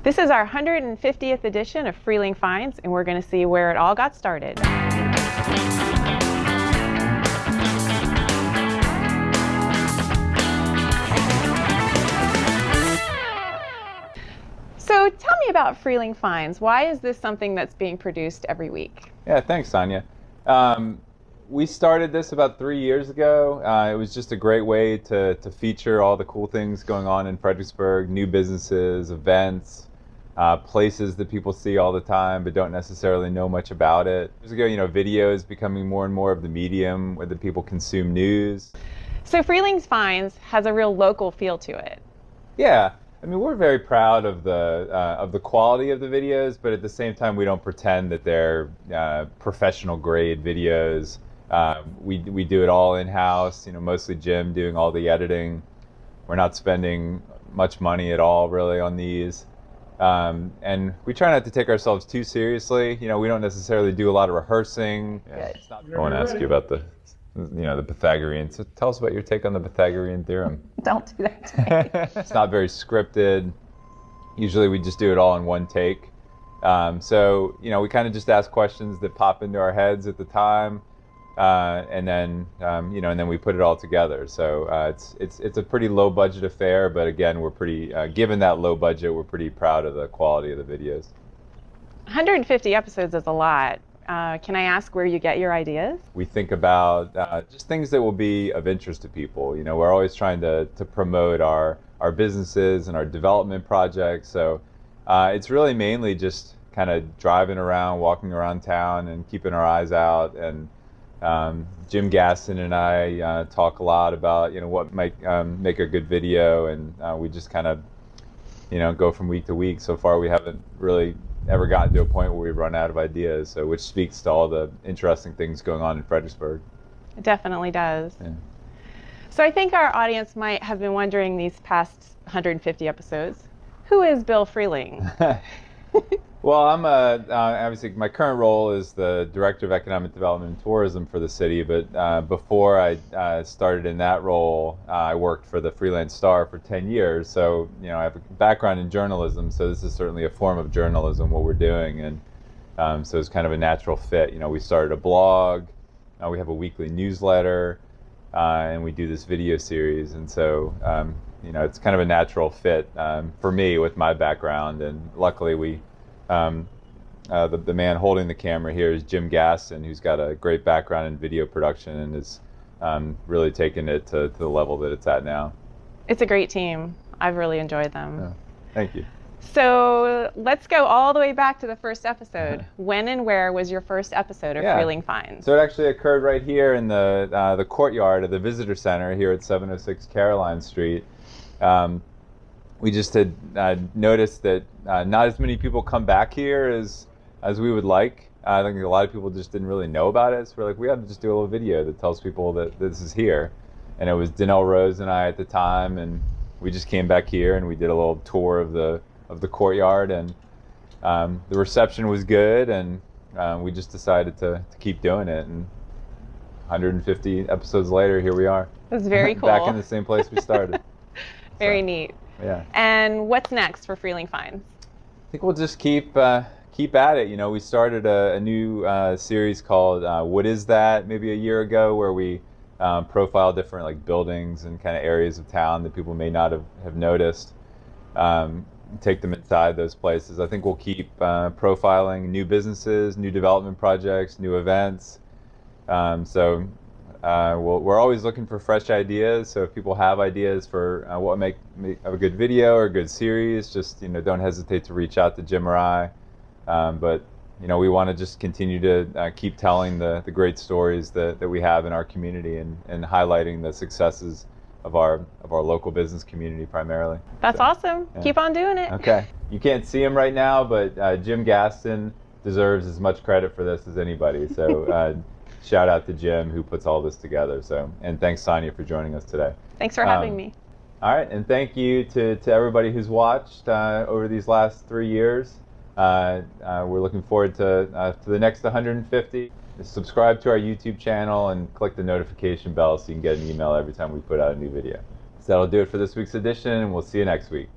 This is our 150th edition of Freehling Finds, and we're going to see where it all got started. So tell me about Freehling Finds. Why is this something that's being produced every week? Yeah, thanks, Sonia. We started this about 3 years ago. It was just a great way to feature all the cool things going on in Fredericksburg, new businesses, events, places that people see all the time but don't necessarily know much about it. Years ago, video is becoming more and more of the medium where the people consume news. So Freehling Finds has a real local feel to it. Yeah. I mean, we're very proud of the quality of the videos, but at the same time, we don't pretend that they're professional grade videos. We do it all in-house. Mostly Jim doing all the editing. We're not spending much money at all, really, on these, and we try not to take ourselves too seriously. We don't necessarily do a lot of rehearsing. I want to ask you about the Pythagorean. So tell us about your take on the Pythagorean theorem. Don't do that to me. It's not very scripted. Usually we just do it all in one take. So we kind of just ask questions that pop into our heads at the time, and then we put it all together. So it's a pretty low budget affair, but again, we're pretty given that low budget, we're pretty proud of the quality of the videos. 150 episodes is a lot. Can I ask where you get your ideas? We think about just things that will be of interest to people. We're always trying to promote our businesses and our development projects. So it's really mainly just kind of driving around, walking around town and keeping our eyes out. And Jim Gaston and I talk a lot about what might make a good video, and we just kind of go from week to week. So far we haven't really ever gotten to a point where we run out of ideas, so which speaks to all the interesting things going on in Fredericksburg. It definitely does. Yeah. So I think our audience might have been wondering these past 150 episodes, who is Bill Freeling? Well, I'm obviously my current role is the Director of Economic Development and Tourism for the city, but before I started in that role, I worked for the Freelance Star for 10 years. So, I have a background in journalism, so this is certainly a form of journalism, what we're doing, and so it's kind of a natural fit. We started a blog, we have a weekly newsletter, and we do this video series, and so it's kind of a natural fit for me with my background, and luckily the man holding the camera here is Jim Gaston, who's got a great background in video production and is really taken it to the level that it's at now. It's a great team. I've really enjoyed them. Yeah. Thank you. So let's go all the way back to the first episode. When and where was your first episode of Freehling Finds? So it actually occurred right here in the courtyard of the visitor center here at 706 Caroline Street. We just had noticed that not as many people come back here as we would like. I think a lot of people just didn't really know about it. So we're like, we have to just do a little video that tells people that this is here. And it was Danelle Rose and I at the time, and we just came back here and we did a little tour of the courtyard, and the reception was good, and we just decided to keep doing it. And 150 episodes later, here we are. That's very cool. Back in the same place we started. Very neat. Yeah. And what's next for Freehling Finds? I think we'll just keep at it. We started a new series called What Is That? Maybe a year ago, where we profile different buildings and kind of areas of town that people may not have noticed. Take them inside those places. I think we'll keep profiling new businesses, new development projects, new events. We're always looking for fresh ideas, so if people have ideas for what make a good video or a good series, just don't hesitate to reach out to Jim or I. But we want to just continue to keep telling the great stories that we have in our community, and highlighting the successes of our local business community primarily. That's awesome. Yeah. Keep on doing it. Okay. You can't see him right now, but Jim Gaston deserves as much credit for this as anybody. So shout out to Jim, who puts all this together. And thanks, Sonia, for joining us today. Thanks for having me. All right, and thank you to everybody who's watched over these last 3 years. We're looking forward to the next 150. Subscribe to our YouTube channel and click the notification bell so you can get an email every time we put out a new video. So that'll do it for this week's edition, and we'll see you next week.